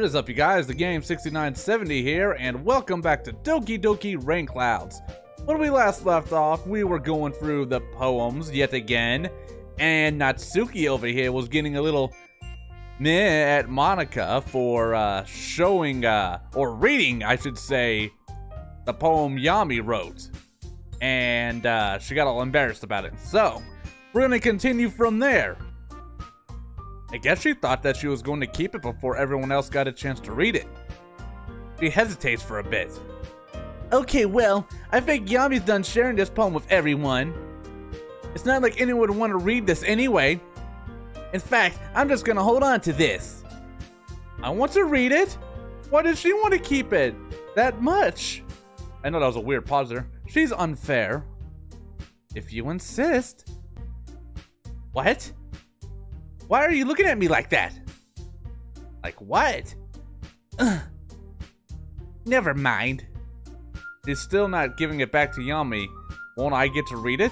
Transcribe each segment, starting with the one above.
What is up, you guys? The Game 6970 here, and welcome back to Doki Doki Rainclouds. When we last left off, we were going through the poems yet again, and Natsuki over here was getting a little meh at Monica for showing, or reading, I should say, the poem Yami wrote. And she got all embarrassed about it. So, we're going to continue from there. I guess she thought that she was going to keep it before everyone else got a chance to read it. She hesitates for a bit. Okay, well, I think Yami's done sharing this poem with everyone. It's not like anyone would want to read this anyway. In fact, I'm just gonna hold on to this. I want to read it? Why does she want to keep it that much? I know that was a weird pause there. She's unfair. If you insist. What? Why are you looking at me like that? Like what? Ugh. Never mind. She's still not giving it back to Yami. Won't I get to read it?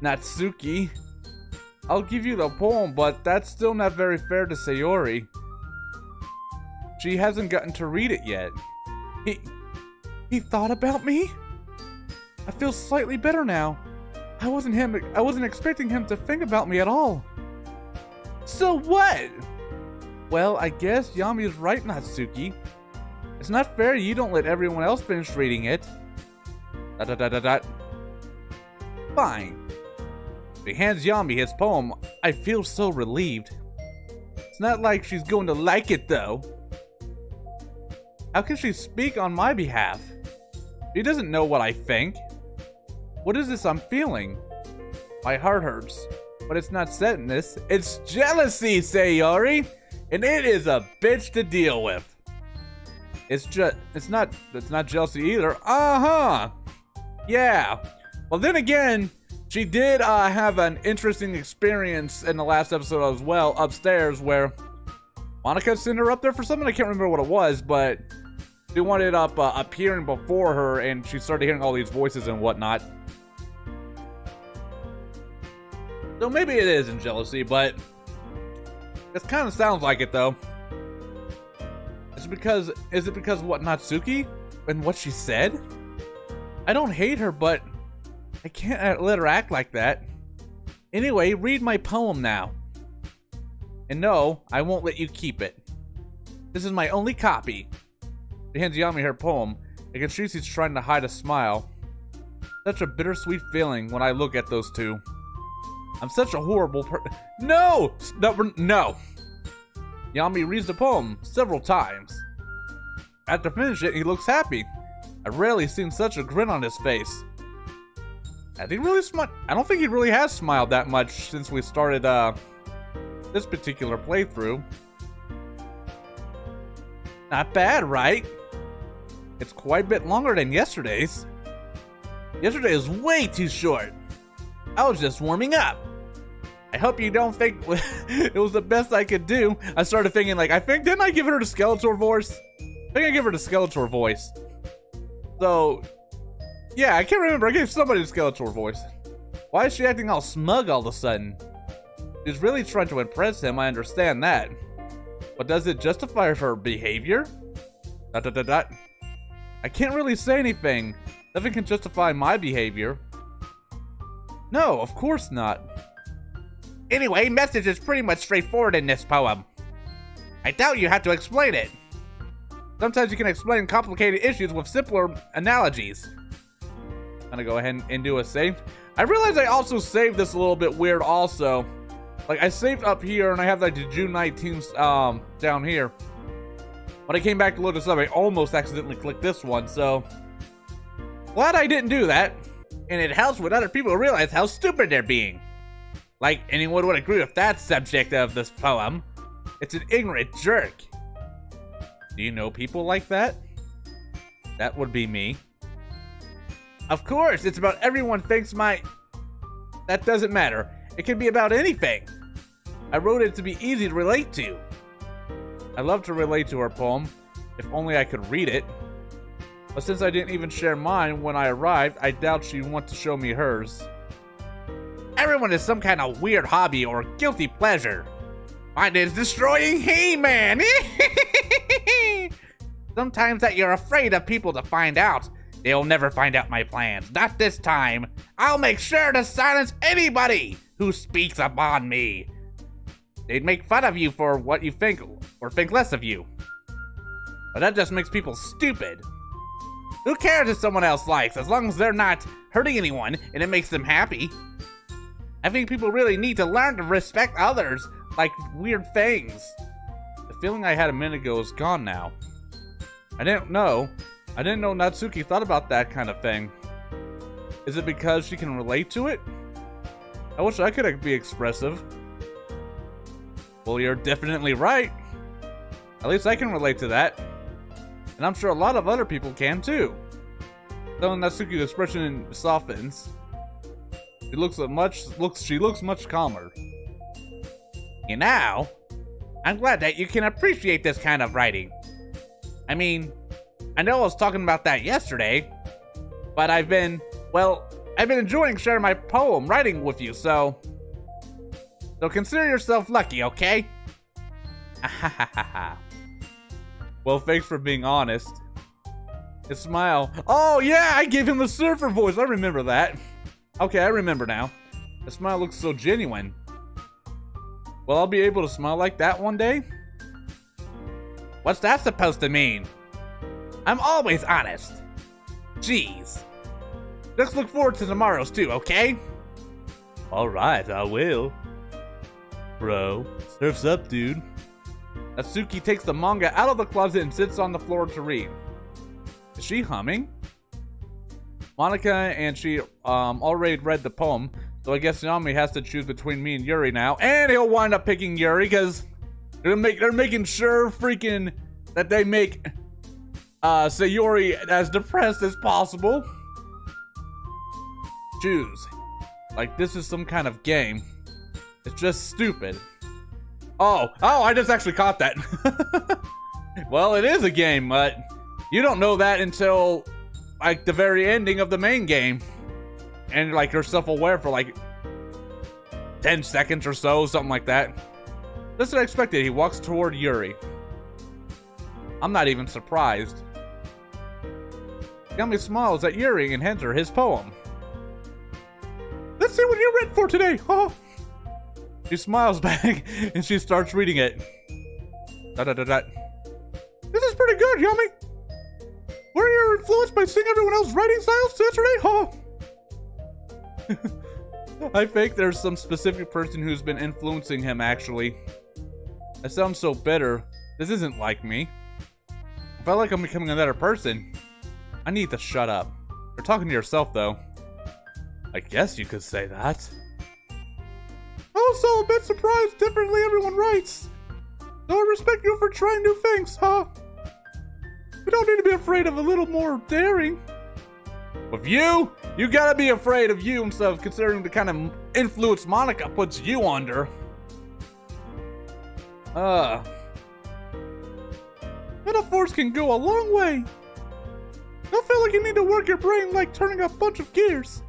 Natsuki. I'll give you the poem, but that's still not very fair to Sayori. She hasn't gotten to read it yet. He thought about me? I feel slightly better now. I wasn't expecting him to think about me at all. So what? Well, I guess Yami is right, Natsuki. It's not fair you don't let everyone else finish reading it. Fine. She hands Yami his poem. I feel so relieved. It's not like she's going to like it, though. How can she speak on my behalf? She doesn't know what I think. What is this I'm feeling? My heart hurts, but it's not sadness. It's jealousy, Sayori, and it is a bitch to deal with. It's not jealousy either. Yeah. Well, then again, she did have an interesting experience in the last episode as well, upstairs, where Monica sent her up there for something. I can't remember what it was, but she wanted up appearing before her, and she started hearing all these voices and whatnot. So maybe it isn't jealousy, but it kind of sounds like it, though. Is it because of what Natsuki and what she said? I don't hate her, but I can't let her act like that. Anyway, read my poem now. And no, I won't let you keep it. This is my only copy. She hands Yami her poem. I can see she's trying to hide a smile. Such a bittersweet feeling when I look at those two. I'm such a horrible No! No! Yami reads the poem several times. After finishing it, he looks happy. I've rarely seen such a grin on his face. I don't think he really has smiled that much since we started this particular playthrough. Not bad, right? It's quite a bit longer than yesterday's. Yesterday was way too short. I was just warming up. I hope you don't think it was the best I could do. I started thinking, like, didn't I give her the Skeletor voice? I think I gave her the Skeletor voice. So, yeah, I can't remember. I gave somebody the Skeletor voice. Why is she acting all smug all of a sudden? She's really trying to impress him, I understand that. But does it justify her behavior? I can't really say anything. Nothing can justify my behavior. No, of course not. Anyway, message is pretty much straightforward in this poem. I doubt you have to explain it. Sometimes you can explain complicated issues with simpler analogies. I'm gonna go ahead and do a save. I realize I also saved this a little bit weird also. Like, I saved up here and I have like the June 19th down here. When I came back to load this up, I almost accidentally clicked this one, so glad I didn't do that. And it helps when other people realize how stupid they're being. Like, anyone would agree with that subject of this poem. It's an ignorant jerk. Do you know people like that? That would be me. Of course, it's about everyone thinks That doesn't matter. It can be about anything. I wrote it to be easy to relate to. I love to relate to her poem, if only I could read it. But since I didn't even share mine when I arrived, I doubt she'd want to show me hers. Everyone has some kind of weird hobby or guilty pleasure. Mine is destroying He-Man. Sometimes that you're afraid of people to find out. They'll never find out my plans. Not this time. I'll make sure to silence anybody who speaks upon me. They'd make fun of you for what you think, or think less of you. But that just makes people stupid. Who cares if someone else likes, as long as they're not hurting anyone and it makes them happy? I think people really need to learn to respect others like weird things. The feeling I had a minute ago is gone now. I didn't know Natsuki thought about that kind of thing. Is it because she can relate to it? I wish I could be expressive. Well, you're definitely right. At least I can relate to that. And I'm sure a lot of other people can too. Though Natsuki's expression softens, she looks much calmer. And now, I'm glad that you can appreciate this kind of writing. I mean, I know I was talking about that yesterday, but I've been enjoying sharing my poem writing with you, so consider yourself lucky, okay? Well, thanks for being honest. His smile. Oh yeah, I gave him a surfer voice. I remember that. Okay, I remember now. The smile looks so genuine. Well, I'll be able to smile like that one day? What's that supposed to mean? I'm always honest. Jeez. Let's look forward to tomorrow's too, okay? Alright, I will. Bro, surf's up, dude. Natsuki takes the manga out of the closet and sits on the floor to read. Is she humming? Monica and she already read the poem, so I guess Naomi has to choose between me and Yuri now. And he'll wind up picking Yuri because they're making sure freaking that they make Sayori as depressed as possible. Choose. Like this is some kind of game. It's just stupid. Oh, I just actually caught that. Well, it is a game, but you don't know that until like the very ending of the main game. And like you're self-aware for like 10 seconds or so, something like that. This is what I expected. He walks toward Yuri. I'm not even surprised. Yumi smiles at Yuri and hands her his poem. Let's see what you read for today, huh? She smiles back and she starts reading it. This is pretty good, Yumi. Were you influenced by seeing everyone else's writing styles yesterday, huh? I think there's some specific person who's been influencing him, actually. I sound so bitter. This isn't like me. I felt like I'm becoming another person. I need to shut up. You're talking to yourself, though. I guess you could say that. I was so a bit surprised differently everyone writes. So I respect you for trying new things, huh? We don't need to be afraid of a little more daring. With you gotta be afraid of you himself, considering the kind of influence Monica puts you under. Metaphors can go a long way. Don't feel like you need to work your brain like turning a bunch of gears.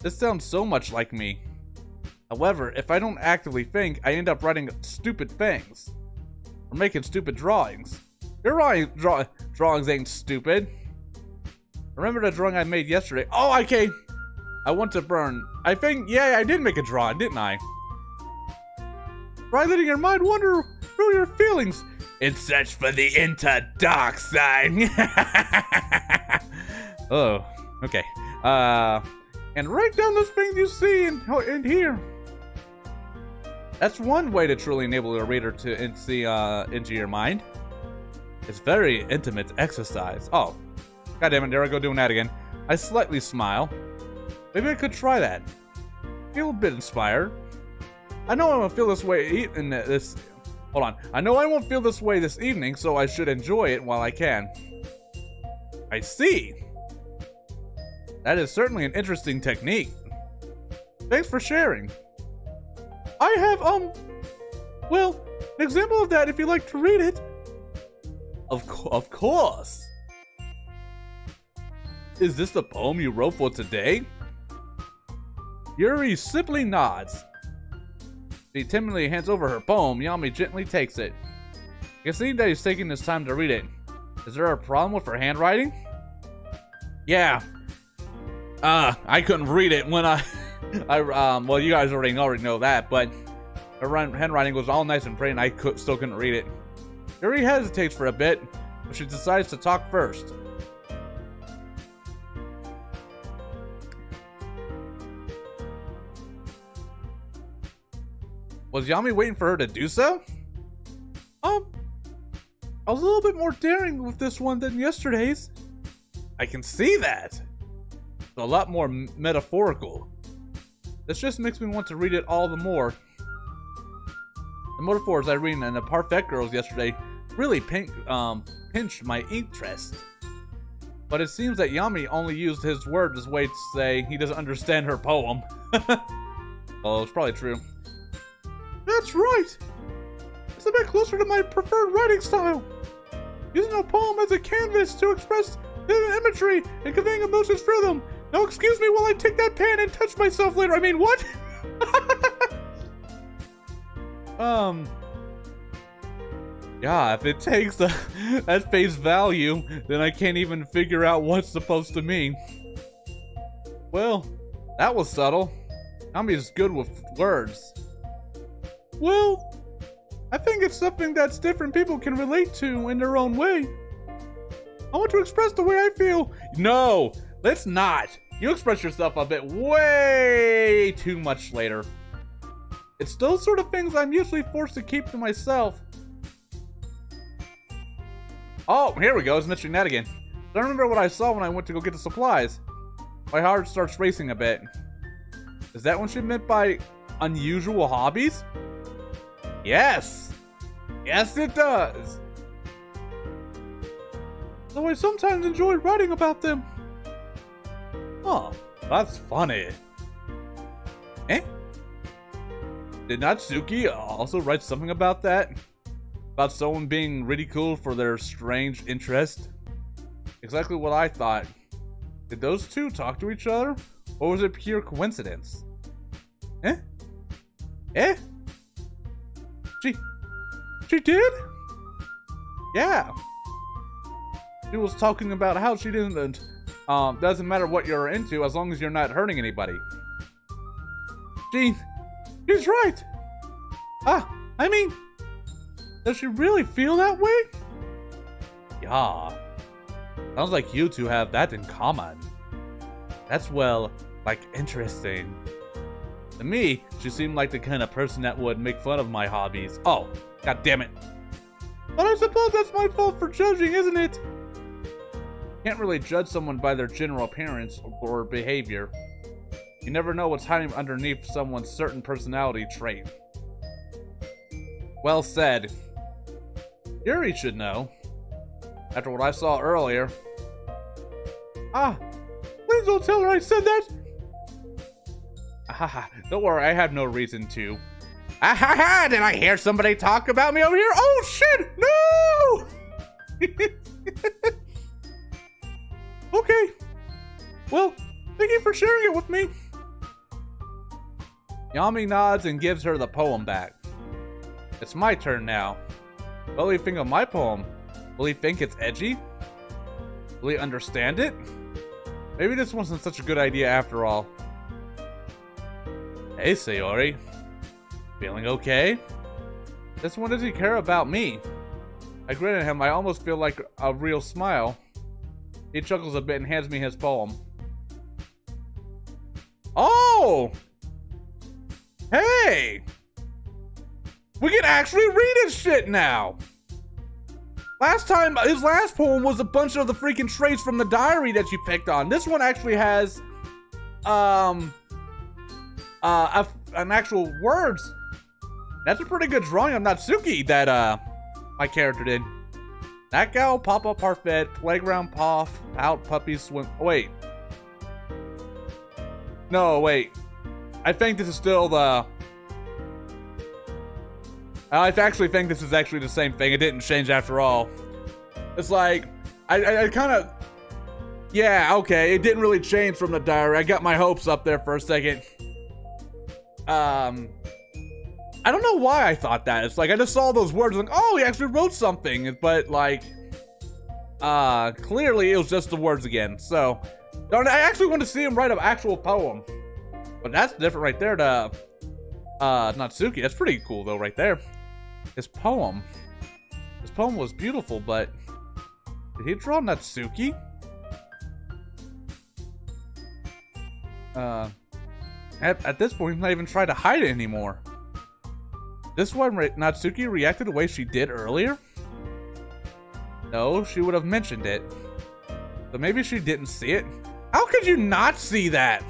This sounds so much like me. However, if I don't actively think, I end up writing stupid things. Or making stupid drawings. Your drawings ain't stupid. Remember the drawing I made yesterday? Oh, okay. I want to burn. I think, yeah, I did make a drawing, didn't I? Try letting your mind wander through your feelings and search for the dark side. Oh, okay. And write down those things you see and hear. That's one way to truly enable a reader to see into your mind. It's very intimate exercise. Oh, goddammit, there I go doing that again. I slightly smile. Maybe I could try that. Feel a bit inspired. I know I won't feel this way Hold on. I know I won't feel this way this evening, so I should enjoy it while I can. I see. That is certainly an interesting technique. Thanks for sharing. I have, well, an example of that if you'd like to read it. Of course. Is this the poem you wrote for today? Yuri simply nods. She timidly hands over her poem. Yami gently takes it. You can see that he's taking his time to read it. Is there a problem with her handwriting? Yeah. I couldn't read it when well, you guys already know that, but her handwriting was all nice and pretty, and I still couldn't read it. Yuri hesitates for a bit, but she decides to talk first. Was Yami waiting for her to do so? I was a little bit more daring with this one than yesterday's. I can see that. It's a lot more metaphorical. This just makes me want to read it all the more. The metaphors I read in the Parfait Girls yesterday really pinched my interest. But it seems that Yami only used his words as a way to say he doesn't understand her poem. Well, it's probably true. That's right! It's a bit closer to my preferred writing style. Using a poem as a canvas to express imagery and conveying emotions through them. Now excuse me while I take that pen and touch myself later. I mean, what? Yeah, if it takes at face value, then I can't even figure out what's supposed to mean. Well, that was subtle. Yami's good with words. Well, I think it's something that different people can relate to in their own way. I want to express the way I feel. No, let's not. You express yourself a bit way too much later. It's those sort of things I'm usually forced to keep to myself. Oh, here we go. It's mentioning that again. I remember what I saw when I went to go get the supplies. My heart starts racing a bit. Is that what she meant by unusual hobbies? Yes! Yes, it does! Though I sometimes enjoy writing about them. Oh, that's funny. Eh? Did Natsuki also write something about that? About someone being ridiculed for their strange interest? Exactly what I thought. Did those two talk to each other? Or was it pure coincidence? Eh? Eh? She did? Yeah. She was talking about how she didn't, doesn't matter what you're into as long as you're not hurting anybody. She's right. I mean, does she really feel that way? Yeah. Sounds like you two have that in common. That's, well, like, interesting. To me, she seemed like the kind of person that would make fun of my hobbies. Oh, god damn it. But I suppose that's my fault for judging, isn't it? Can't really judge someone by their general appearance or behavior. You never know what's hiding underneath someone's certain personality trait. Well said. Yuri should know. After what I saw earlier. Please don't tell her I said that! Don't worry, I have no reason to. Did I hear somebody talk about me over here? Oh shit! No! Okay. Well, thank you for sharing it with me. Yami nods and gives her the poem back. It's my turn now. What will he think of my poem? Will he think it's edgy? Will he understand it? Maybe this wasn't such a good idea after all. Hey, Sayori. Feeling okay? This one doesn't care about me. I grin at him. I almost feel like a real smile. He chuckles a bit and hands me his poem. Oh! Hey! We can actually read his shit now! Last time, his last poem was a bunch of the freaking traits from the diary that you picked on. This one actually has, an actual words. That's a pretty good drawing of Natsuki that, my character did. That gal, Papa Parfait, Playground Poff, Out Puppies Swim. Wait. No, wait. I think this is still the... I actually think this is actually the same thing. It didn't change after all. It's like, I kind of... Yeah, okay. It didn't really change from the diary. I got my hopes up there for a second. I don't know why I thought that. It's like I just saw those words like, oh, he actually wrote something. But like, clearly it was just the words again. So, I actually want to see him write an actual poem. But that's different right there to, Natsuki. That's pretty cool though right there. His poem was beautiful, but did he draw Natsuki? At this point, he's not even trying to hide it anymore. This one, Natsuki reacted the way she did earlier? No, she would have mentioned it. So maybe she didn't see it? How could you not see that?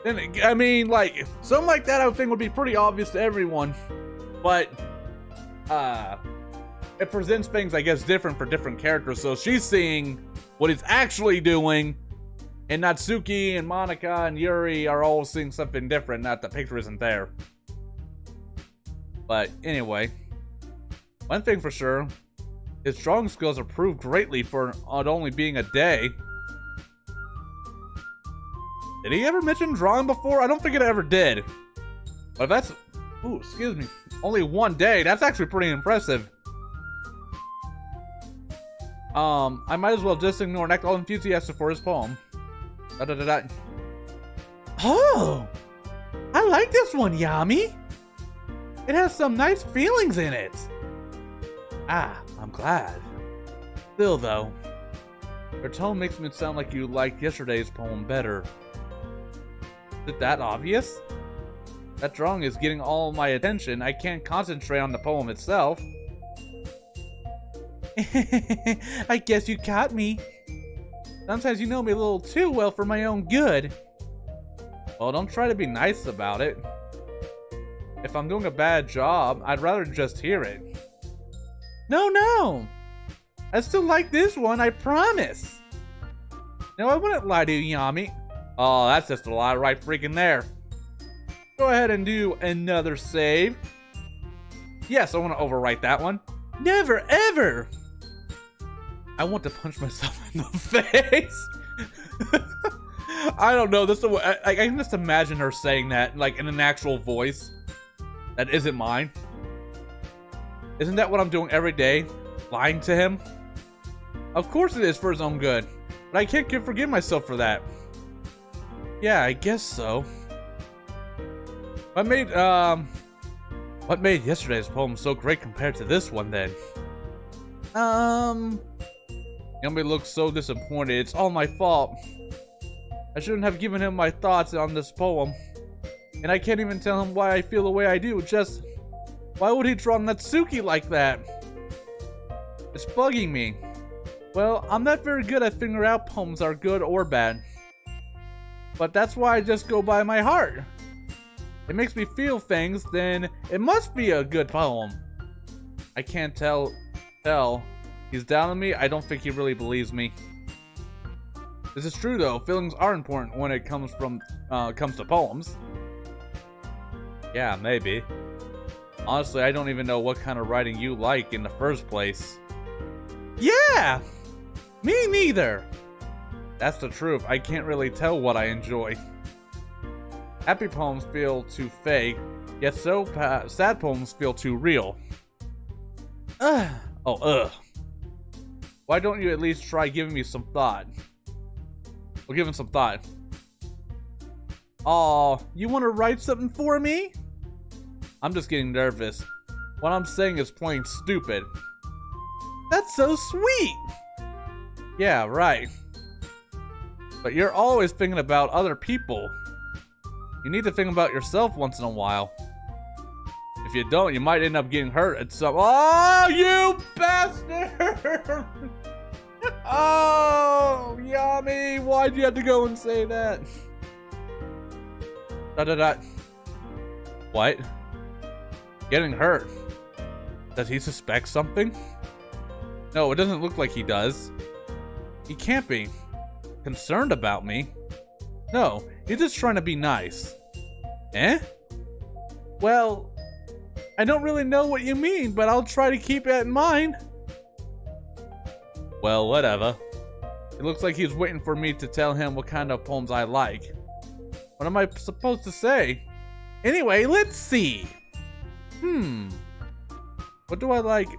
Then, I mean, like, something like that I would think would be pretty obvious to everyone. But, it presents things, I guess, different for different characters. So she's seeing what he's actually doing, and Natsuki and Monica and Yuri are all seeing something different, not the picture isn't there. But anyway, one thing for sure, his drawing skills improved greatly for it only being a day. Did he ever mention drawing before? I don't think it ever did. But if that's, ooh, excuse me, only one day, that's actually pretty impressive. I might as well just ignore and act all enthusiastic for his poem. Oh, I like this one, Yami. It has some nice feelings in it. Ah, I'm glad. Still though, your tone makes me sound like you liked yesterday's poem better. Is it that obvious? That drawing is getting all my attention. I can't concentrate on the poem itself. I guess you caught me. Sometimes you know me a little too well for my own good. Well, don't try to be nice about it. If I'm doing a bad job, I'd rather just hear it. No. I still like this one, I promise. No, I wouldn't lie to you, Yami. Oh, that's just a lie right freaking there. Go ahead and do another save. Yes, I want to overwrite that one. Never, ever. I want to punch myself in the face. I don't know. This I can just imagine her saying that, like in an actual voice that isn't mine. Isn't that what I'm doing every day? Lying to him? Of course it is for his own good, but I can't forgive myself for that. Yeah, I guess so. What made yesterday's poem so great compared to this one then? Yumi looks so disappointed. It's all my fault. I shouldn't have given him my thoughts on this poem. And I can't even tell him why I feel the way I do. Just, why would he draw Natsuki like that? It's bugging me. Well, I'm not very good at figuring out poems are good or bad. But that's why I just go by my heart. It makes me feel things, then it must be a good poem. I can't tell. He's down on me. I don't think he really believes me. This is true though. Feelings are important when it comes to poems. Yeah, maybe. Honestly, I don't even know what kind of writing you like in the first place. Yeah! Me neither! That's the truth. I can't really tell what I enjoy. Happy poems feel too fake, yet sad poems feel too real. Ugh. Why don't you at least try giving me some thought? Well, give him some thought. Aw, you want to write something for me? I'm just getting nervous. What I'm saying is plain stupid. That's so sweet! Yeah, right. But you're always thinking about other people. You need to think about yourself once in a while. If you don't, you might end up getting hurt at some— Oh, you bastard! Oh, Yami, why'd you have to go and say that? What? Getting hurt? Does he suspect something? No, it doesn't look like he does. He can't be concerned about me. No, he's just trying to be nice. Eh? Well, I don't really know what you mean, but I'll try to keep that in mind. Well, whatever. It looks like he's waiting for me to tell him what kind of poems I like. What am I supposed to say? Anyway, let's see. What do I like?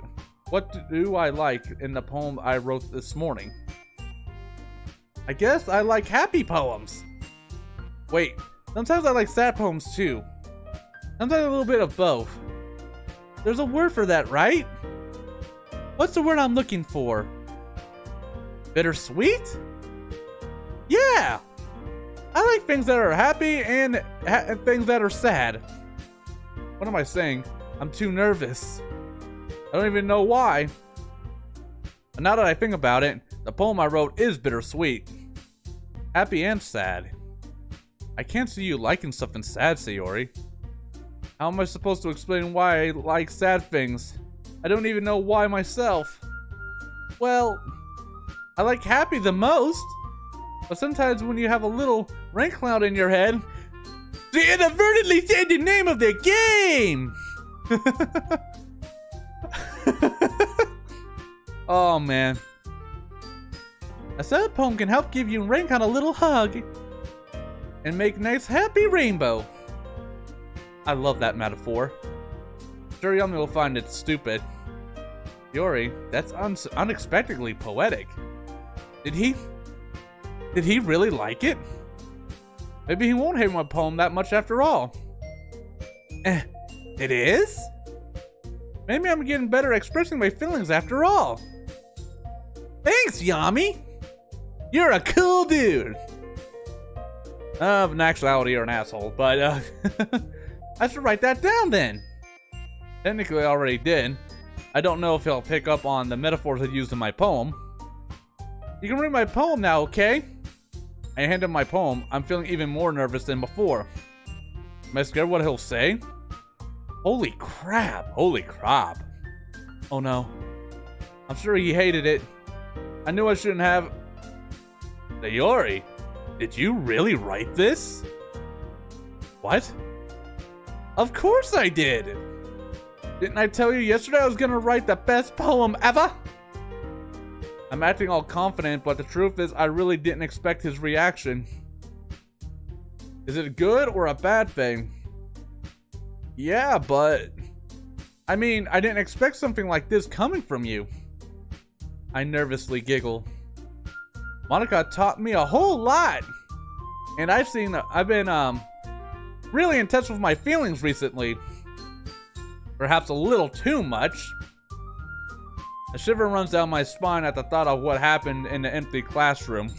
What do I like in the poem I wrote this morning? I guess I like happy poems. Wait, sometimes I like sad poems too. Sometimes a little bit of both. There's a word for that, right? What's the word I'm looking for? Bittersweet? Yeah! I like things that are happy and things that are sad. What am I saying? I'm too nervous. I don't even know why. But now that I think about it, the poem I wrote is bittersweet. Happy and sad. I can't see you liking something sad, Sayori. How am I supposed to explain why I like sad things? I don't even know why myself. Well, I like happy the most. But sometimes when you have a little Raincloud in your head, you inadvertently say the name of the game! Oh man. A sad poem can help give you Raincloud a little hug and make nice happy rainbow. I love that metaphor. Sure, Yami will find it stupid. Yori, that's unexpectedly poetic. Did he really like it? Maybe he won't hate my poem that much after all. It is? Maybe I'm getting better at expressing my feelings after all. Thanks, Yami! You're a cool dude! In actuality, you're an asshole, but I should write that down then. Technically, I already did. I don't know if he'll pick up on the metaphors I used in my poem. You can read my poem now, okay? I hand him my poem. I'm feeling even more nervous than before. Am I scared what he'll say? Holy crap. Holy crap. Oh no. I'm sure he hated it. I knew I shouldn't have. Sayori, did you really write this? What? Of course I did! Didn't I tell you yesterday I was gonna write the best poem ever? I'm acting all confident, but the truth is I really didn't expect his reaction. Is it a good or a bad thing? Yeah, but... I mean, I didn't expect something like this coming from you. I nervously giggle. Monica taught me a whole lot! And I've been, really in touch with my feelings recently. Perhaps a little too much. A shiver runs down my spine at the thought of what happened in the empty classroom.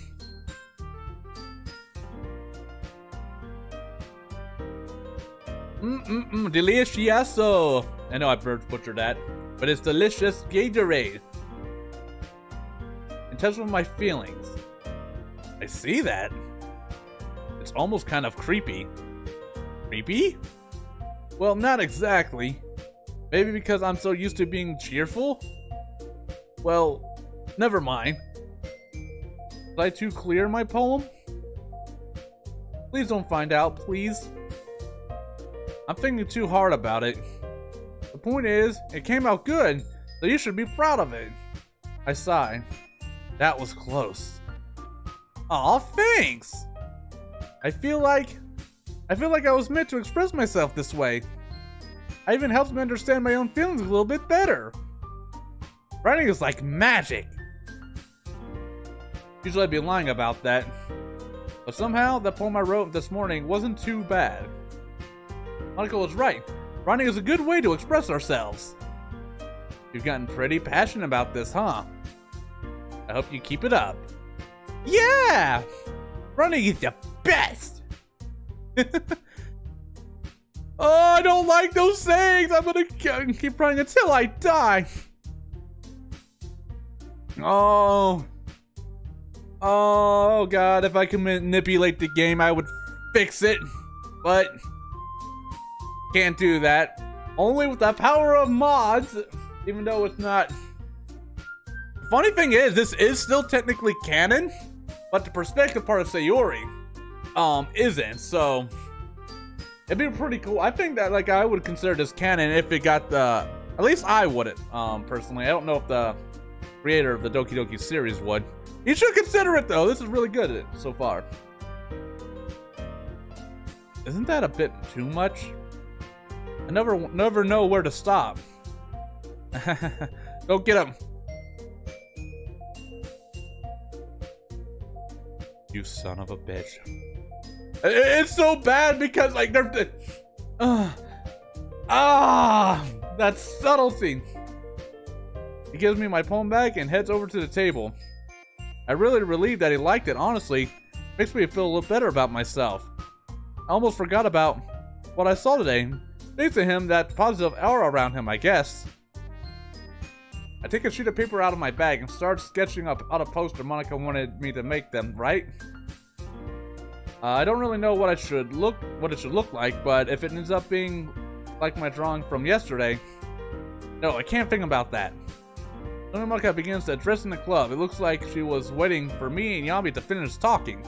Delicioso! I know I butchered that, but it's delicious Gatorade. In touch with my feelings. I see that. It's almost kind of creepy. Creepy? Well, not exactly. Maybe because I'm so used to being cheerful? Well, never mind. Did I too clear my poem? Please don't find out, please. I'm thinking too hard about it. The point is, it came out good, so you should be proud of it. I sighed. That was close. Aw, thanks! I feel like I was meant to express myself this way. It even helps me understand my own feelings a little bit better. Writing is like magic. Usually I'd be lying about that. But somehow, the poem I wrote this morning wasn't too bad. Monica was right. Writing is a good way to express ourselves. You've gotten pretty passionate about this, huh? I hope you keep it up. Yeah! Writing is the best! Oh, I don't like those sayings! I'm gonna keep running until I die! Oh god, if I could manipulate the game, I would fix it. But can't do that. Only with the power of mods, even though it's not. The funny thing is, this is still technically canon, but the perspective part of Sayori isn't, so it'd be pretty cool. I think that, like, I would consider this canon if it got the, at least I wouldn't, personally. I don't know if the creator of the Doki Doki series would. You should consider it though. This is really good so far. Isn't that a bit too much? I never know where to stop. Go get him. You son of a bitch. It's so bad because like they're that subtlety. He gives me my poem back and heads over to the table. I really relieved that he liked it, honestly. Makes me feel a little better about myself. I almost forgot about what I saw today. Thanks to him, that positive aura around him, I guess. I take a sheet of paper out of my bag and start sketching out a poster Monica wanted me to make them, right? I don't really know what it should look like, but if it ends up being like my drawing from yesterday, no, I can't think about that. Then Monica begins to address in the club. It looks like she was waiting for me and Yami to finish talking.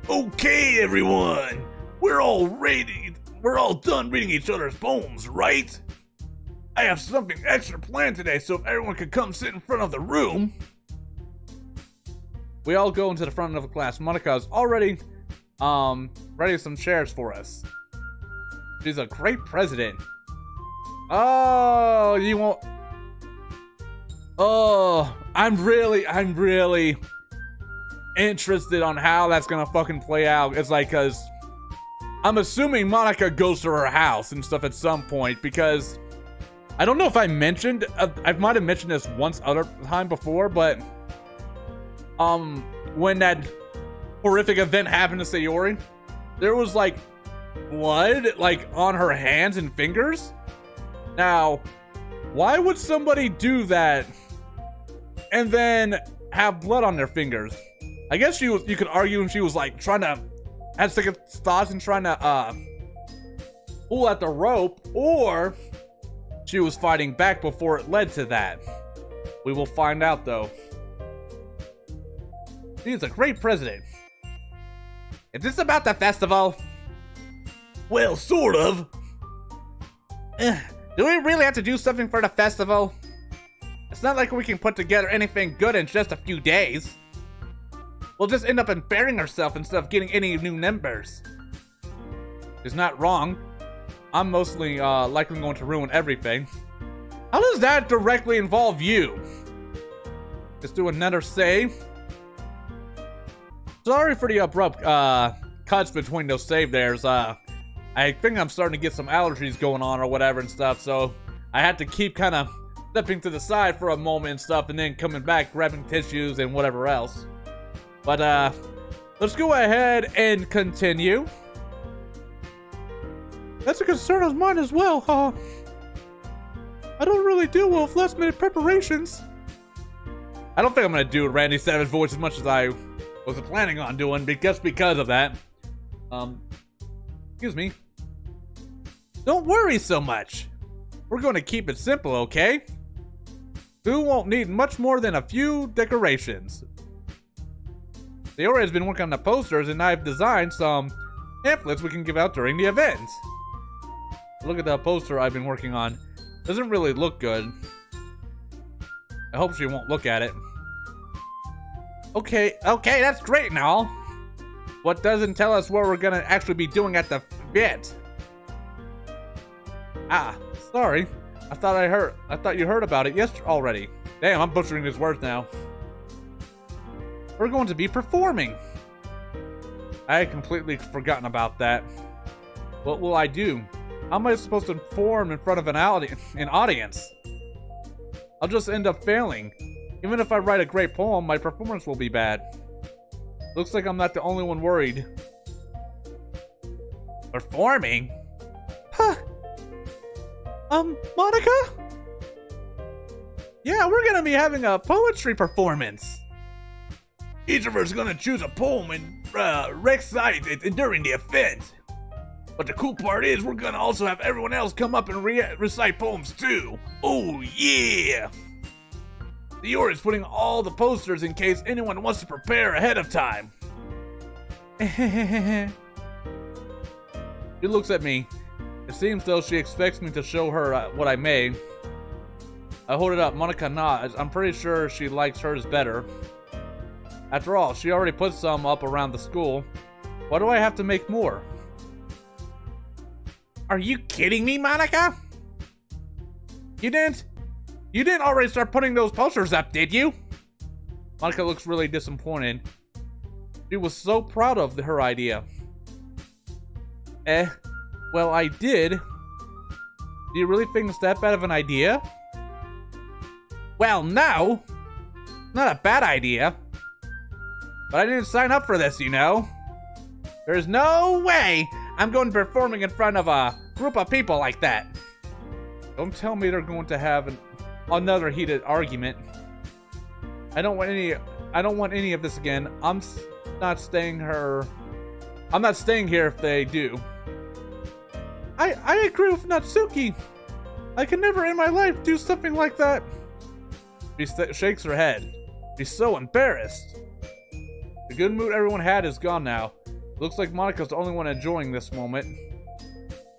Okay, everyone, we're all done reading each other's poems, right? I have something extra planned today, so if everyone could come sit in front of the room. We all go into the front of the class. Monica's already ready some chairs for us. She's a great president. Oh, you won't. Oh, I'm really interested on how that's gonna fucking play out. It's like, cause I'm assuming Monica goes to her house and stuff at some point, because I don't know if I mentioned, I might have mentioned this once other time before, but when that horrific event happened to Sayori, there was like blood like on her hands and fingers. Now, why would somebody do that and then have blood on their fingers? I guess you could argue and she was like trying to had second thoughts and trying to pull at the rope, or she was fighting back before it led to that. We will find out though. He's a great president. Is this about the festival? Well, sort of. Do we really have to do something for the festival? It's not like we can put together anything good in just a few days. We'll just end up embarrassing ourselves instead of getting any new members. It's not wrong. I'm mostly likely going to ruin everything. How does that directly involve you? Let's do another save. Sorry for the abrupt cuts between those save there's. I think I'm starting to get some allergies going on or whatever and stuff, so I had to keep kind of stepping to the side for a moment and stuff, and then coming back, grabbing tissues and whatever else. But let's go ahead and continue. That's a concern of mine as well. I don't really do well with last-minute preparations. I don't think I'm gonna do Randy Savage voice as much as I was planning on doing, just because of that. Excuse me. Don't worry so much. We're going to keep it simple, okay? Who won't need much more than a few decorations. Sayori has been working on the posters, and I've designed some pamphlets we can give out during the event. Look at that poster I've been working on. Doesn't really look good. I hope she won't look at it. Okay, that's great and all. What doesn't tell us what we're gonna actually be doing at the event? Sorry. I thought you heard about it yesterday already. Damn, I'm butchering his words now. We're going to be performing. I had completely forgotten about that. What will I do? How am I supposed to perform in front of an audience? I'll just end up failing. Even if I write a great poem, my performance will be bad. Looks like I'm not the only one worried. Performing? Huh. Monica? Yeah, we're gonna be having a poetry performance. Each of us is gonna choose a poem and recite it during the event. But the cool part is we're gonna also have everyone else come up and recite poems too. Oh yeah! Sayori is putting all the posters in case anyone wants to prepare ahead of time. She looks at me. It seems though she expects me to show her what I made. I hold it up. Monica nods. I'm pretty sure she likes hers better. After all, she already put some up around the school. Why do I have to make more? Are you kidding me, Monica? You didn't already start putting those posters up, did you? Monica looks really disappointed. She was so proud of her idea. Well, I did. Do you really think it's that bad of an idea? Well, no. Not a bad idea. But I didn't sign up for this, you know. There's no way I'm going to be performing in front of a group of people like that. Don't tell me they're going to have another heated argument. I don't want any of this again. I'm not staying here if they do. I agree with Natsuki. I could never in my life do something like that. She shakes her head. She's so embarrassed. The good mood everyone had is gone now. Looks like Monica's the only one enjoying this moment.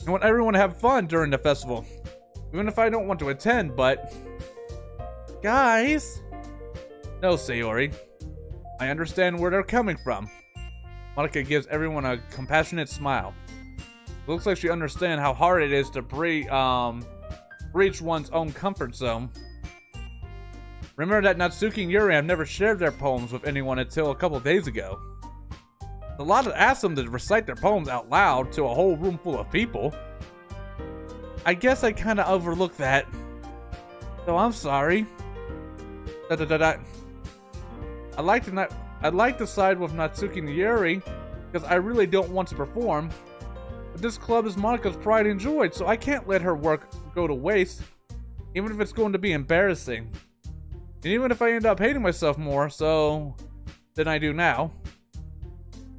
I want everyone to have fun during the festival. Even if I don't want to attend, but... Guys! No, Sayori. I understand where they're coming from. Monica gives everyone a compassionate smile. Looks like she understands how hard it is to breach one's own comfort zone. Remember that Natsuki and Yuri have never shared their poems with anyone until a couple days ago. A lot asked them to recite their poems out loud to a whole room full of people. I guess I kind of overlooked that. So I'm sorry. I'd like to side with Natsuki and Yuri because I really don't want to perform. But this club is Monica's pride and joy, so I can't let her work go to waste, even if it's going to be embarrassing. And even if I end up hating myself more than I do now,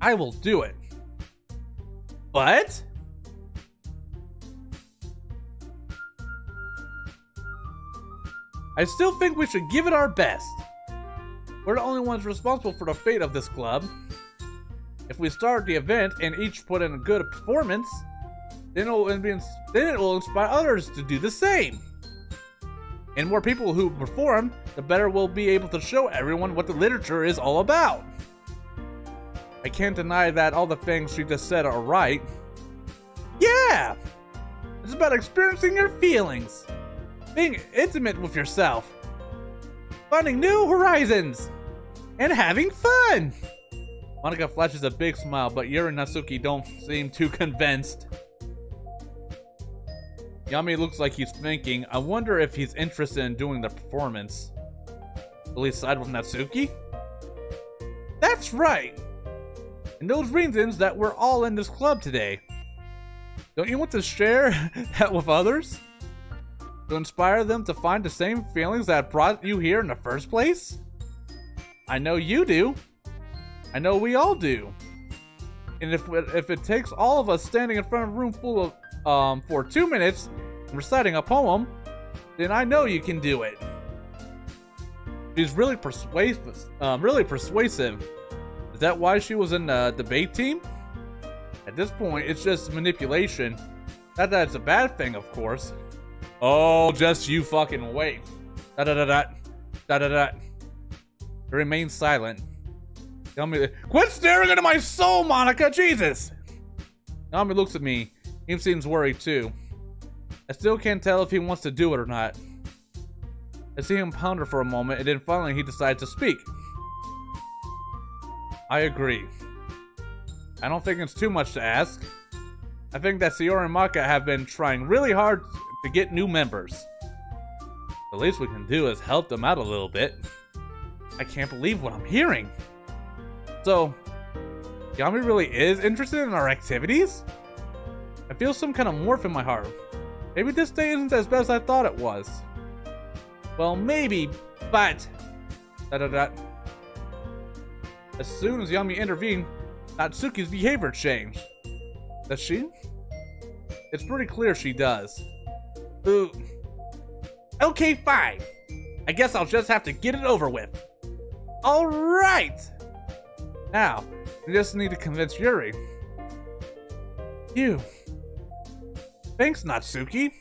I will do it. But I still think we should give it our best. We're the only ones responsible for the fate of this club. If we start the event and each put in a good performance, then it will inspire others to do the same. And more people who perform, the better we'll be able to show everyone what the literature is all about. I can't deny that all the things she just said are right. Yeah! It's about experiencing your feelings, being intimate with yourself, finding new horizons, and having fun! Monica flashes a big smile, but Yuri and Natsuki don't seem too convinced. Yami looks like he's thinking, I wonder if he's interested in doing the performance. Will he side with Natsuki? That's right! And those reasons that we're all in this club today. Don't you want to share that with others? To inspire them to find the same feelings that brought you here in the first place? I know you do. I know we all do. And if it takes all of us standing in front of a room full of for 2 minutes and reciting a poem, then I know you can do it. She's really persuasive. Is that why she was in the debate team? At this point, it's just manipulation. Not that it's a bad thing, of course. Oh, just you fucking wait. Da-da-da-da. He remains silent. Quit staring into my soul, Monica! Jesus! Yami looks at me. He seems worried too. I still can't tell if he wants to do it or not. I see him ponder for a moment, and then finally he decides to speak. I agree. I don't think it's too much to ask. I think that Sayori and Maka have been trying really hard to get new members. The least we can do is help them out a little bit. I can't believe what I'm hearing. So, Yami really is interested in our activities? I feel some kind of morph in my heart. Maybe this day isn't as bad as I thought it was. Well, maybe, but... As soon as Yami intervened, Natsuki's behavior changed. Does she? It's pretty clear she does. Ooh. Okay, fine. I guess I'll just have to get it over with. Alright! Now, we just need to convince Yuri. You. Thanks, Natsuki.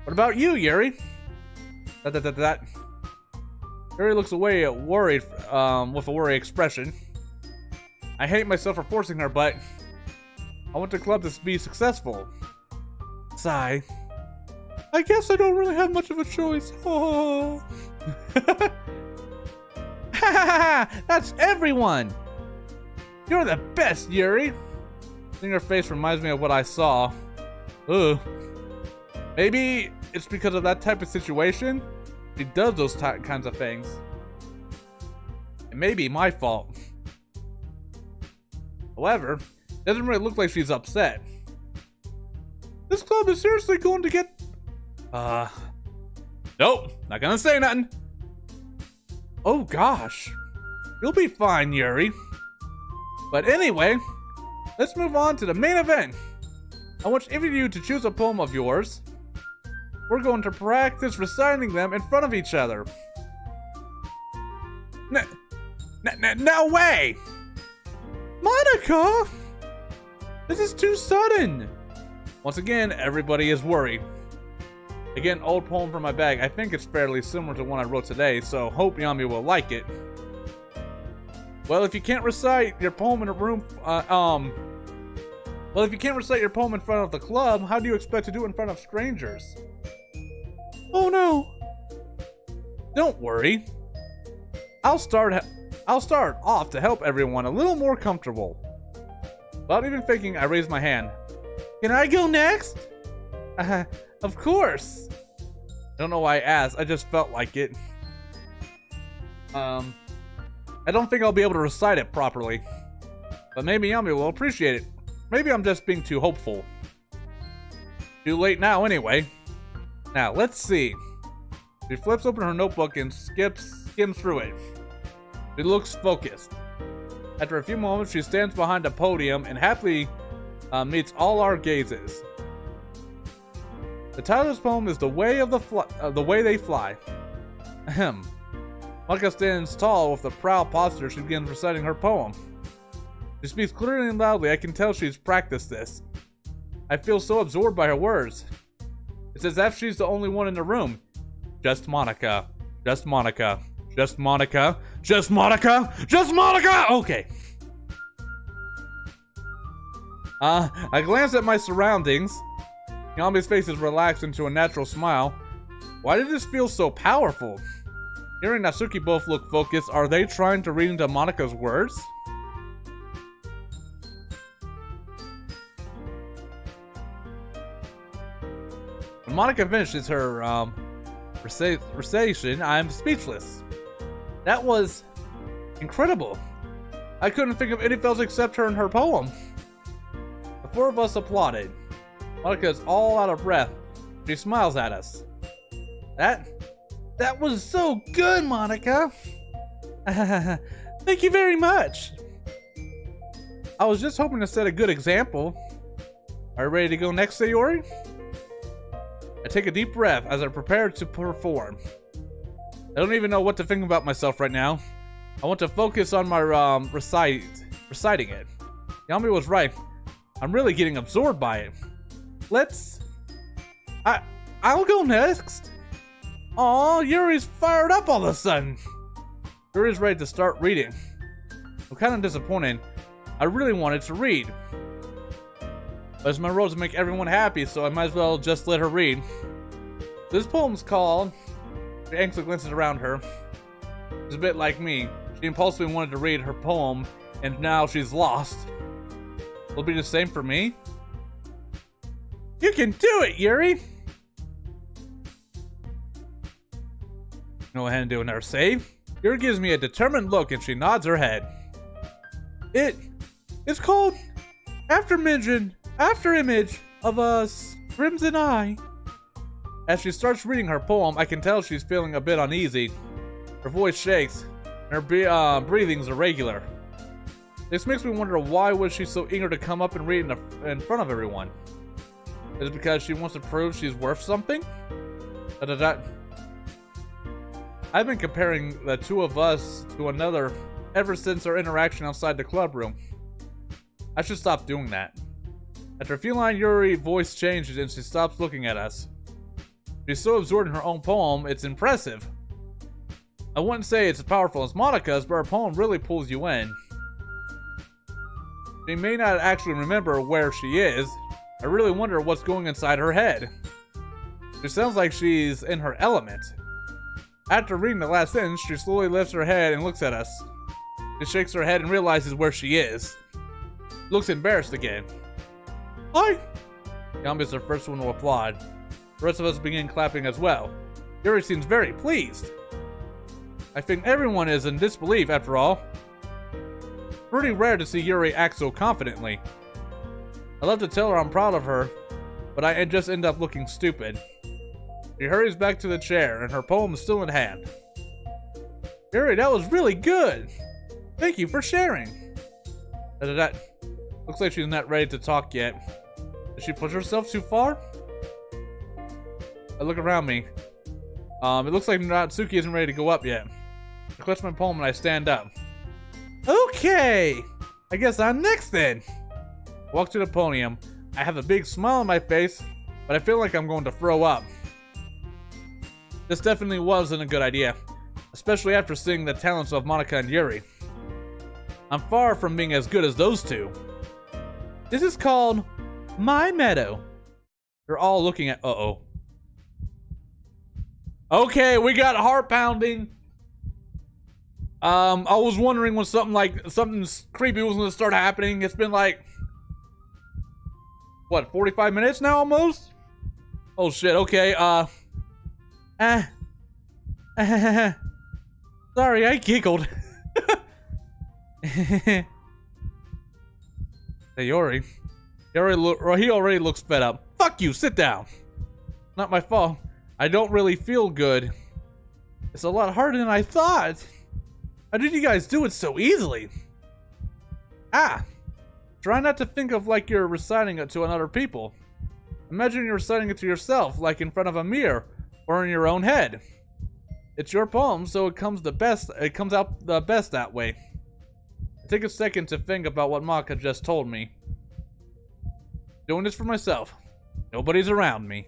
What about you, Yuri? Yuri looks away worried, with a worried expression. I hate myself for forcing her, but I want the club to be successful. Sigh. I guess I don't really have much of a choice. Oh. That's everyone! You're the best, Yuri! Seeing her face reminds me of what I saw. Ugh. Maybe it's because of that type of situation. She does those kinds of things. It may be my fault. However, it doesn't really look like she's upset. This club is seriously going to get... Nope, not gonna say nothing. Oh gosh. You'll be fine, Yuri. But anyway, let's move on to the main event. I want each of you to choose a poem of yours. We're going to practice reciting them in front of each other. No way! Monica! This is too sudden! Once again, everybody is worried. Again, old poem from my bag. I think it's fairly similar to one I wrote today, so hope Yami will like it. Well, if you can't recite your poem in a room, well, if you can't recite your poem in front of the club, how do you expect to do it in front of strangers? Oh no! Don't worry. I'll start off to help everyone a little more comfortable. Without even thinking, I raised my hand. Can I go next? Of course. I don't know why I asked, I just felt like it. I don't think I'll be able to recite it properly. But maybe Yami will appreciate it. Maybe I'm just being too hopeful. Too late now anyway. Now, let's see. She flips open her notebook and skims through it. She looks focused. After a few moments, she stands behind a podium and happily meets all our gazes. The title of this poem is "The Way They Fly." Ahem. Monica stands tall with a proud posture. She begins reciting her poem. She speaks clearly and loudly. I can tell she's practiced this. I feel so absorbed by her words. It's as if she's the only one in the room. Just Monica. Just Monica. Just Monica. Just Monica. Just Monica! Okay. I glance at my surroundings. Yami's face is relaxed into a natural smile. Why did this feel so powerful? Yuri and Natsuki both look focused. Are they trying to read into Monica's words? When Monica finishes her recitation, I'm speechless. That was incredible. I couldn't think of anything else except her and her poem. The four of us applauded. Monica is all out of breath. She smiles at us. That was so good, Monica. Thank you very much. I was just hoping to set a good example. Are you ready to go next, Sayori? I take a deep breath as I prepare to perform. I don't even know what to think about myself right now. I want to focus on my reciting it. Yami was right. I'm really getting absorbed by it. I'll go next. Aw, Yuri's fired up all of a sudden. Yuri's ready to start reading. I'm kind of disappointed. I really wanted to read. But it's my role to make everyone happy, so I might as well just let her read. This poem's called... She anxiously glances around her. It's a bit like me. She impulsively wanted to read her poem, and now she's lost. Will it be the same for me? You can do it, Yuri! Go ahead and do another save. Yuri gives me a determined look and she nods her head. It's called After Image of a Crimson Eye. As she starts reading her poem, I can tell she's feeling a bit uneasy. Her voice shakes, and her breathing's irregular. This makes me wonder, why was she so eager to come up and read in front of everyone? Is it because she wants to prove she's worth something? I've been comparing the two of us to another ever since our interaction outside the club room. I should stop doing that. After a few lines, Yuri's voice changes and she stops looking at us. She's so absorbed in her own poem, it's impressive. I wouldn't say it's as powerful as Monica's, but her poem really pulls you in. She may not actually remember where she is. I really wonder what's going inside her head. It sounds like she's in her element. After reading the last sentence, she slowly lifts her head and looks at us. She shakes her head and realizes where she is. Looks embarrassed again. Hi! Yami is the first one to applaud. The rest of us begin clapping as well. Yuri seems very pleased. I think everyone is in disbelief after all. Pretty rare to see Yuri act so confidently. I love to tell her I'm proud of her, but I just end up looking stupid. She hurries back to the chair, and her poem is still in hand. Yuri, that was really good! Thank you for sharing! Looks like she's not ready to talk yet. Did she push herself too far? I look around me. It looks like Natsuki isn't ready to go up yet. I clutch my poem and I stand up. Okay! I guess I'm next then! I walk to the podium. I have a big smile on my face, but I feel like I'm going to throw up. This definitely wasn't a good idea, especially after seeing the talents of Monica and Yuri. I'm far from being as good as those two. This is called My Meadow. They're all looking at... Uh-oh. Okay, we got heart pounding. I was wondering when something creepy was gonna start happening. It's been like, what, 45 minutes now almost? Oh shit, okay, sorry, I giggled. Hey, Yuri. He already looks fed up. Fuck you, sit down. Not my fault. I don't really feel good. It's a lot harder than I thought. How did you guys do it so easily? Try not to think of like you're reciting it to other people. Imagine you're reciting it to yourself, like in front of a mirror, or in your own head. It's your poem, so it comes out the best that way. Take a second to think about what Maka just told me. Doing this for myself. Nobody's around me.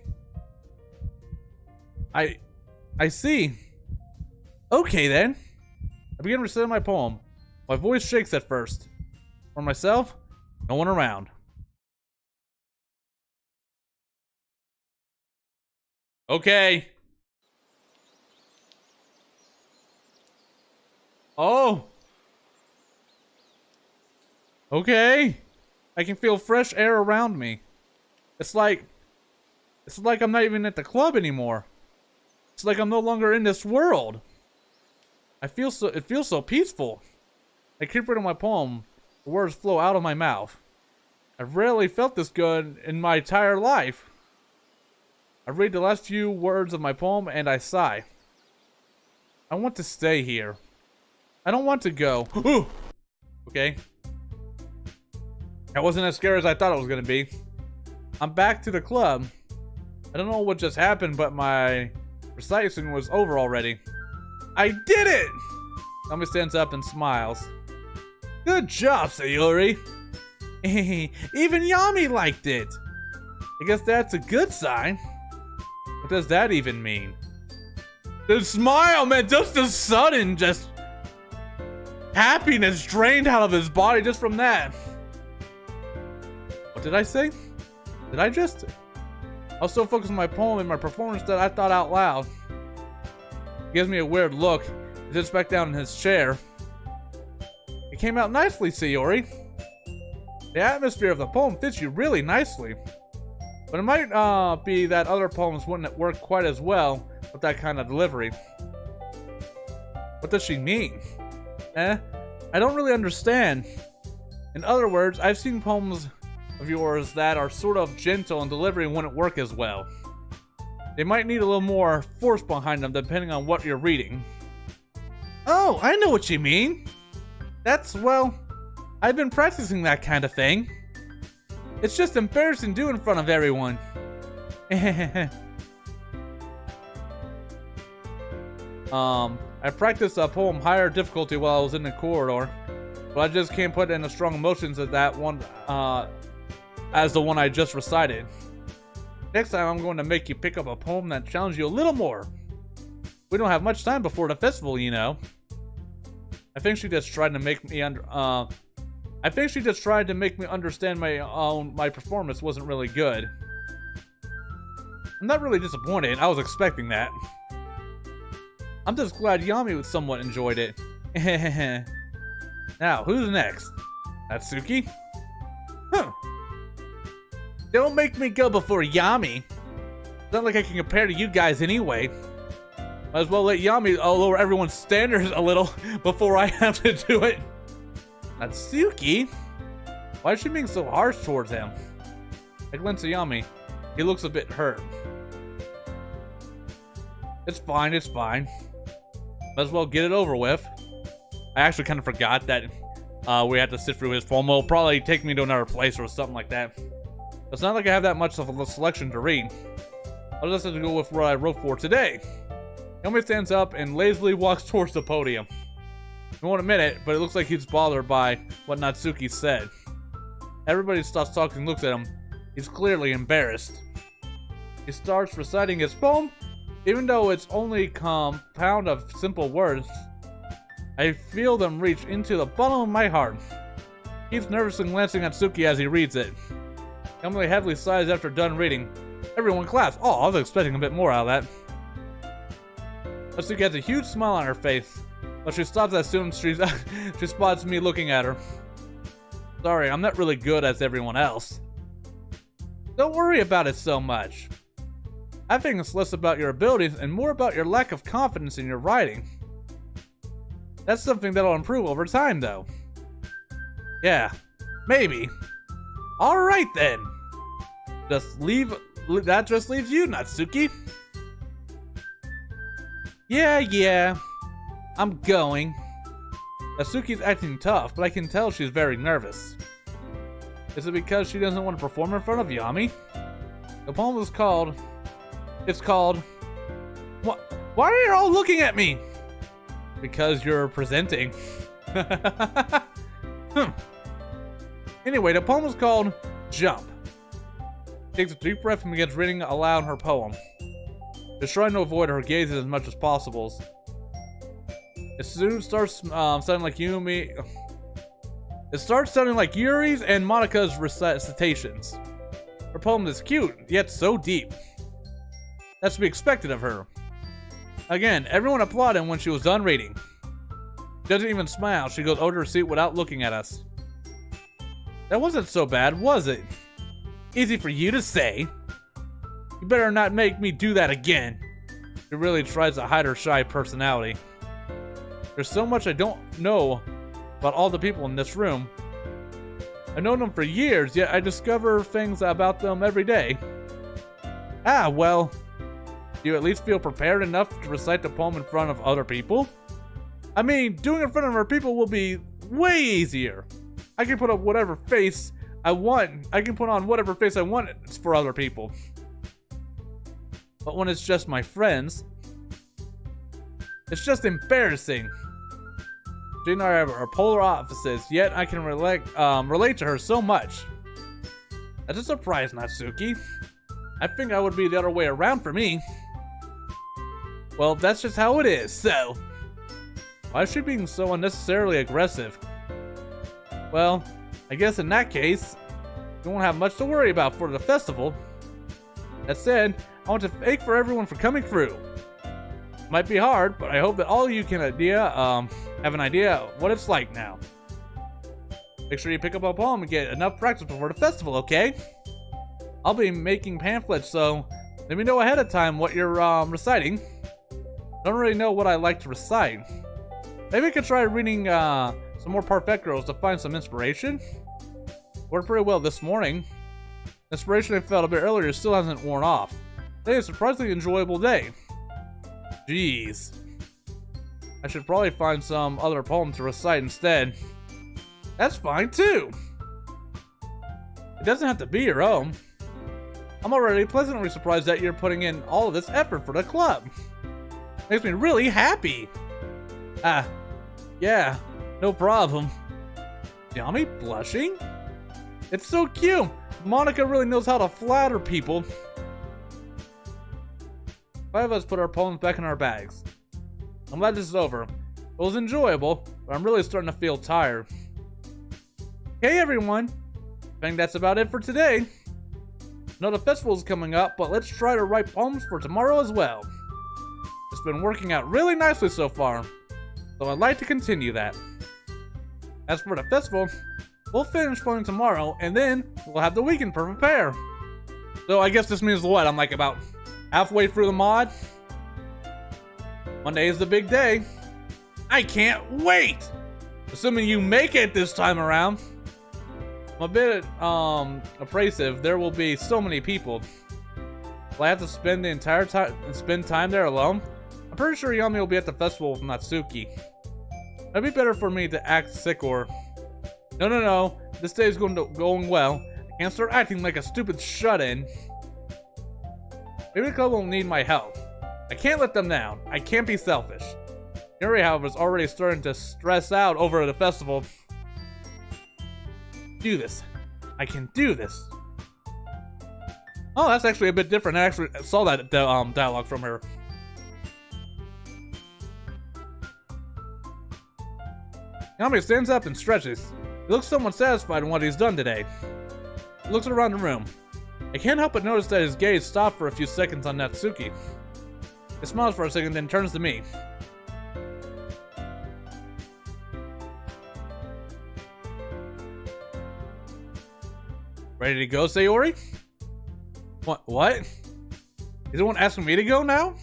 I see. Okay then. I begin reciting my poem. My voice shakes at first. For myself, no one around. Okay. Oh. Okay. I can feel fresh air around me. It's like I'm not even at the club anymore. It's like I'm no longer in this world. It feels so peaceful. I keep reading my poem. The words flow out of my mouth. I've rarely felt this good in my entire life. I read the last few words of my poem and I sigh. I want to stay here. I don't want to go. Ooh. Okay. That wasn't as scary as I thought it was gonna be. I'm back to the club. I don't know what just happened, but my recitation was over already. I did it! Tommy stands up and smiles. Good job, Sayori. Even Yami liked it. I guess that's a good sign. What does that even mean? The smile, man, just the sudden, just happiness drained out of his body just from that. What did I say? Did I just? I was so focused on my poem and my performance that I thought out loud. He gives me a weird look. He sits back down in his chair. It came out nicely, Sayori. The atmosphere of the poem fits you really nicely. But it might be that other poems wouldn't work quite as well with that kind of delivery. What does she mean? I don't really understand. In other words, I've seen poems of yours that are sort of gentle and delivery wouldn't work as well. They might need a little more force behind them depending on what you're reading. Oh, I know what you mean. That's, well, I've been practicing that kind of thing. It's just embarrassing to do in front of everyone. I practiced a poem higher difficulty while I was in the corridor, but I just can't put in as strong emotions as that one, as the one I just recited. Next time I'm going to make you pick up a poem that challenges you a little more. We don't have much time before the festival, you know. I think she just tried to make me I think she just tried to make me understand my performance wasn't really good. I'm not really disappointed. I was expecting that. I'm just glad Yami somewhat enjoyed it. Now, who's next? Natsuki? Huh. Don't make me go before Yami. It's not like I can compare to you guys anyway. Might as well let Yami lower everyone's standards a little before I have to do it. Natsuki? Why is she being so harsh towards him? I glance at Yami. He looks a bit hurt. It's fine, it's fine. Might as well get it over with. I actually kind of forgot that we had to sit through his poem. It'll probably take me to another place or something like that. It's not like I have that much of a selection to read. I'll just have to go with what I wrote for today. Yami stands up and lazily walks towards the podium. I won't admit it, but it looks like he's bothered by what Natsuki said. Everybody stops talking and looks at him. He's clearly embarrassed. He starts reciting his poem. Even though it's only a compound of simple words, I feel them reach into the bottom of my heart. He's nervously glancing at Natsuki as he reads it. Emily heavily sighs after done reading. Everyone claps. Oh, I was expecting a bit more out of that. Natsuki has a huge smile on her face, but she stops as soon as she spots me looking at her. Sorry, I'm not really good as everyone else. Don't worry about it so much. I think it's less about your abilities and more about your lack of confidence in your writing. That's something that'll improve over time, though. Yeah, maybe. Alright then. That just leaves you, Natsuki. Yeah, I'm going. Natsuki's acting tough, but I can tell she's very nervous. Is it because she doesn't want to perform in front of Yami? The poem is called... It's called... Why are you all looking at me? Because you're presenting. Anyway, the poem is called Jump. She takes a deep breath and begins reading aloud her poem. She's trying to avoid her gazes as much as possible. It soon starts sounding like Yumi. It starts sounding like Yuri's and Monika's recitations. Her poem is cute, yet so deep. That's to be expected of her. Again, everyone applauded when she was done reading. She doesn't even smile. She goes over to her seat without looking at us. That wasn't so bad, was it? Easy for you to say. You better not make me do that again. She really tries to hide her shy personality. There's so much I don't know about all the people in this room. I've known them for years, yet I discover things about them every day. Ah, well... Do you at least feel prepared enough to recite the poem in front of other people? I mean, doing it in front of other people will be way easier. I can put up whatever face I want. I can put on whatever face I want for other people. But when it's just my friends, it's just embarrassing. She and I are polar opposites, yet I can relate to her so much. That's a surprise, Natsuki. I think I would be the other way around for me. Well, that's just how it is, so... Why is she being so unnecessarily aggressive? Well, I guess in that case, you won't have much to worry about for the festival. That said, I want to thank for everyone for coming through. It might be hard, but I hope that all of you can have an idea of what it's like now. Make sure you pick up a poem and get enough practice before the festival, okay? I'll be making pamphlets, so let me know ahead of time what you're reciting. Don't really know what I like to recite. Maybe I could try reading some more Perfectos to find some inspiration. Worked pretty well this morning. Inspiration I felt a bit earlier still hasn't worn off. Today is a surprisingly enjoyable day. Jeez. I should probably find some other poem to recite instead. That's fine too. It doesn't have to be your own. I'm already pleasantly surprised that you're putting in all of this effort for the club. Makes me really happy. Yeah, no problem. Yami blushing? It's so cute. Monika really knows how to flatter people. 5 of us put our poems back in our bags. I'm glad this is over. It was enjoyable, but I'm really starting to feel tired. Hey everyone, I think that's about it for today. Another festival's coming up, but let's try to write poems for tomorrow as well. It's been working out really nicely so far, so I'd like to continue that. As for the festival, we'll finish filming tomorrow, and then we'll have the weekend to prepare. So I guess this means what? I'm like about halfway through the mod? Monday is the big day. I can't wait! Assuming you make it this time around. I'm a bit abrasive. There will be so many people. Will I have to spend the entire time there alone? I'm pretty sure Yami will be at the festival with Natsuki. It'd be better for me to act sick or... No. This day is going well. I can't start acting like a stupid shut-in. Maybe the club will need my help. I can't let them down. I can't be selfish. Yuri, however, is already starting to stress out over the festival. Do this. I can do this. Oh, that's actually a bit different. I actually saw that dialogue from her. Yami stands up and stretches. He looks somewhat satisfied in what he's done today. He looks around the room. I can't help but notice that his gaze stopped for a few seconds on Natsuki. He smiles for a second, then turns to me. Ready to go, Sayori? What? Is anyone asking me to go now?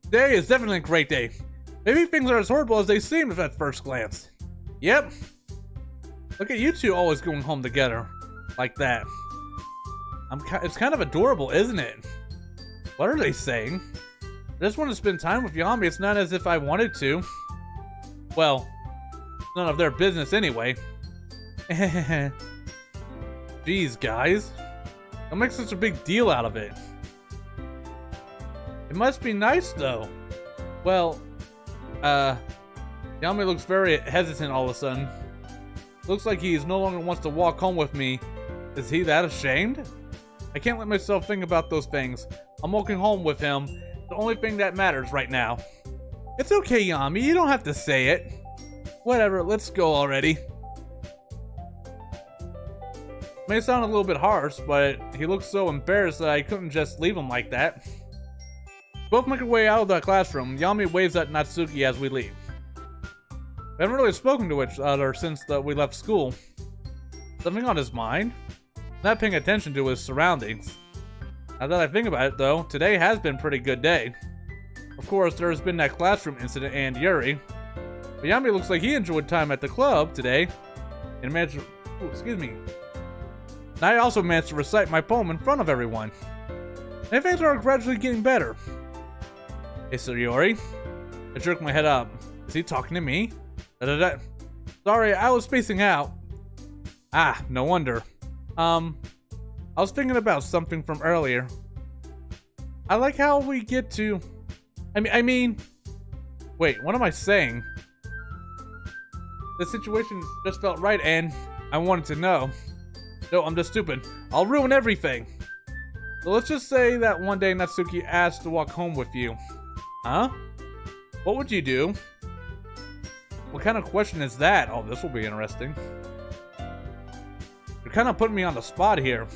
Today is definitely a great day. Maybe things are as horrible as they seem at first glance. Yep. Look at you two always going home together. Like that. It's kind of adorable, isn't it? What are they saying? I just want to spend time with Yami. It's not as if I wanted to. Well, it's none of their business anyway. Jeez, guys. Don't make such a big deal out of it. It must be nice, though. Well, Yami looks very hesitant all of a sudden. Looks like he no longer wants to walk home with me. Is he that ashamed? I can't let myself think about those things. I'm walking home with him. The only thing that matters right now. It's okay, Yami. You don't have to say it. Whatever, let's go already. May sound a little bit harsh, but he looks so embarrassed that I couldn't just leave him like that. Both make our way out of the classroom. Yami waves at Natsuki as we leave. We haven't really spoken to each other since we left school. Something on his mind? Not paying attention to his surroundings. Now that I think about it, though, today has been a pretty good day. Of course, there's been that classroom incident and Yuri. But Yami looks like he enjoyed time at the club today. And managed to... Ooh, excuse me. And I also managed to recite my poem in front of everyone. And things are gradually getting better. Hey, Sayori. I jerk my head up. Is he talking to me? Da-da-da. Sorry, I was spacing out. Ah, no wonder. I was thinking about something from earlier. I like how we get to... I mean... Wait, what am I saying? The situation just felt right and I wanted to know. No, I'm just stupid. I'll ruin everything. So let's just say that one day Natsuki asked to walk home with you. Huh? What would you do? What kind of question is that? Oh, this will be interesting. You're kind of putting me on the spot here.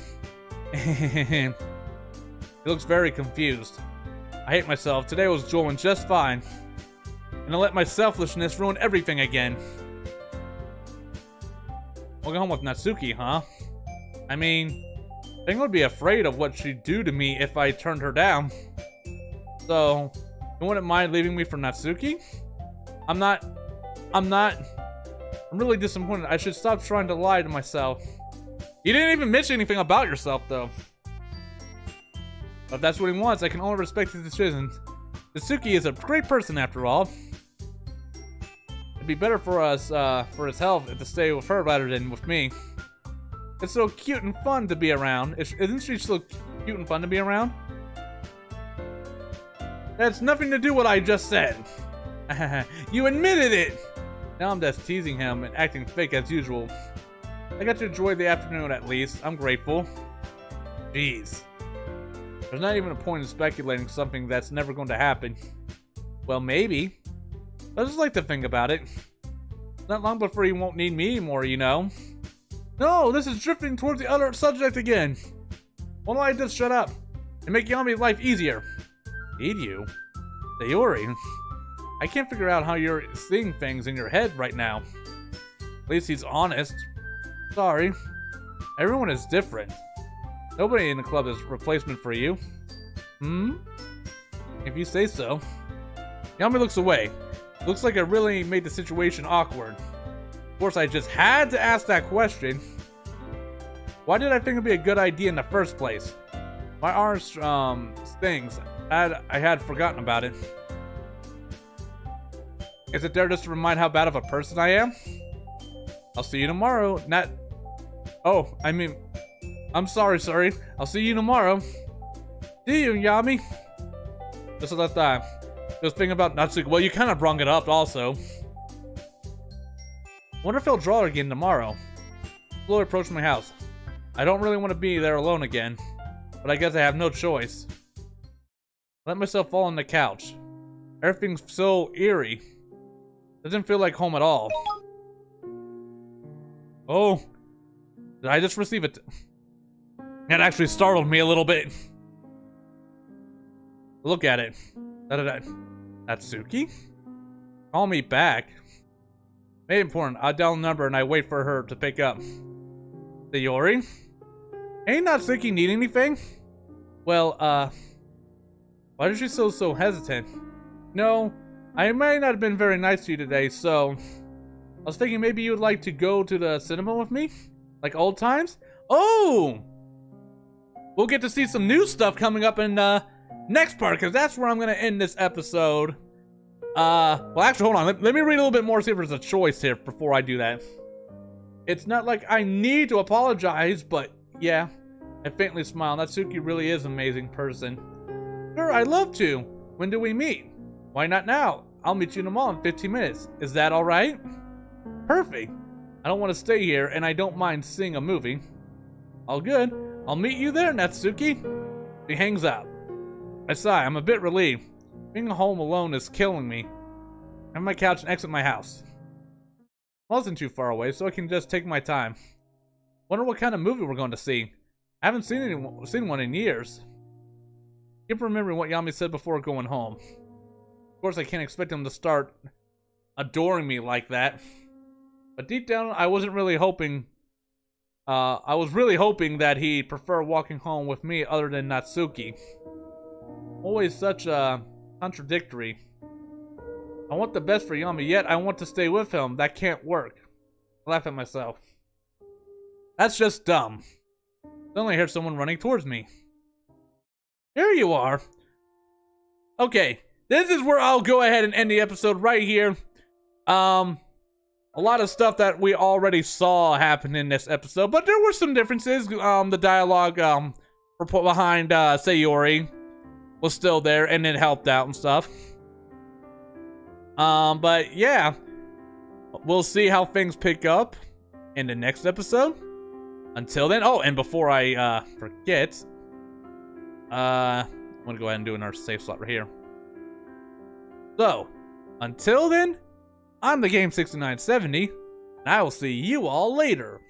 He looks very confused. I hate myself. Today was going just fine. And I let my selfishness ruin everything again. Walking home with Natsuki, huh? I mean, I would be afraid of what she'd do to me if I turned her down. So, you wouldn't mind leaving me for Natsuki? I'm really disappointed. I should stop trying to lie to myself. You didn't even mention anything about yourself, though. But if that's what he wants, I can only respect his decisions. Natsuki is a great person, after all. It'd be better for us, for his health, to stay with her rather than with me. It's so cute and fun to be around. Isn't she so cute and fun to be around? That's nothing to do with what I just said. You admitted it! Now I'm just teasing him and acting fake as usual. I got to enjoy the afternoon at least. I'm grateful. Jeez. There's not even a point in speculating something that's never going to happen. Well, maybe. I just like to think about it. Not long before you won't need me anymore, you know? No, this is drifting towards the other subject again. Why don't I just shut up and make Yami's life easier? Need you? Sayori, I can't figure out how you're seeing things in your head right now. At least he's honest. Sorry. Everyone is different. Nobody in the club is a replacement for you. If you say so. Yami looks away. Looks like I really made the situation awkward. Of course, I just had to ask that question. Why did I think it'd be a good idea in the first place? My arm stings. I had forgotten about it. Is it there just to remind how bad of a person I am? I'll see you tomorrow. Oh, I mean, I'm sorry. I'll see you tomorrow. See you, Yami. Just at that time. Just thinking about Natsuki. Well, you kind of brung it up also. Wonder if he'll draw again tomorrow. Slowly approach my house. I don't really want to be there alone again, but I guess I have no choice. Let myself fall on the couch. Everything's so eerie. Doesn't feel like home at all. Oh, did I just receive it? That actually startled me a little bit. Look at it. Natsuki? Call me back. Made important. I dial the number and I wait for her to pick up. Sayori? Ain't Natsuki need anything? Well, why is she so hesitant? No, I might not have been very nice to you today, so I was thinking maybe you would like to go to the cinema with me? Like old times? Oh! We'll get to see some new stuff coming up in next part, because that's where I'm going to end this episode. Well, actually, hold on. Let me read a little bit more, see if there's a choice here before I do that. It's not like I need to apologize, but yeah. I faintly smile. Natsuki really is an amazing person. Sure, I'd love to. When do we meet? Why not now? I'll meet you in the mall in 15 minutes. Is that alright? Perfect. I don't want to stay here, and I don't mind seeing a movie. All good. I'll meet you there, Natsuki. He hangs up. I sigh. I'm a bit relieved. Being home alone is killing me. I'm on my couch and exit my house. I wasn't too far away, so I can just take my time. Wonder what kind of movie we're going to see. I haven't seen one in years. Keep remembering what Yami said before going home. Of course, I can't expect him to start adoring me like that. But deep down, I wasn't really hoping. I was really hoping that he'd prefer walking home with me other than Natsuki. Always such contradictory. I want the best for Yami, yet I want to stay with him. That can't work. I laugh at myself. That's just dumb. Suddenly I hear someone running towards me. Here you are. Okay, this is where I'll go ahead and end the episode right here. A lot of stuff that we already saw happen in this episode, but there were some differences. The dialogue behind Sayori was still there, and it helped out and stuff. But yeah, we'll see how things pick up in the next episode. Until then, oh, and before I forget, I'm gonna go ahead and do another save slot right here. So, until then, I'm the Game 6970, and I will see you all later.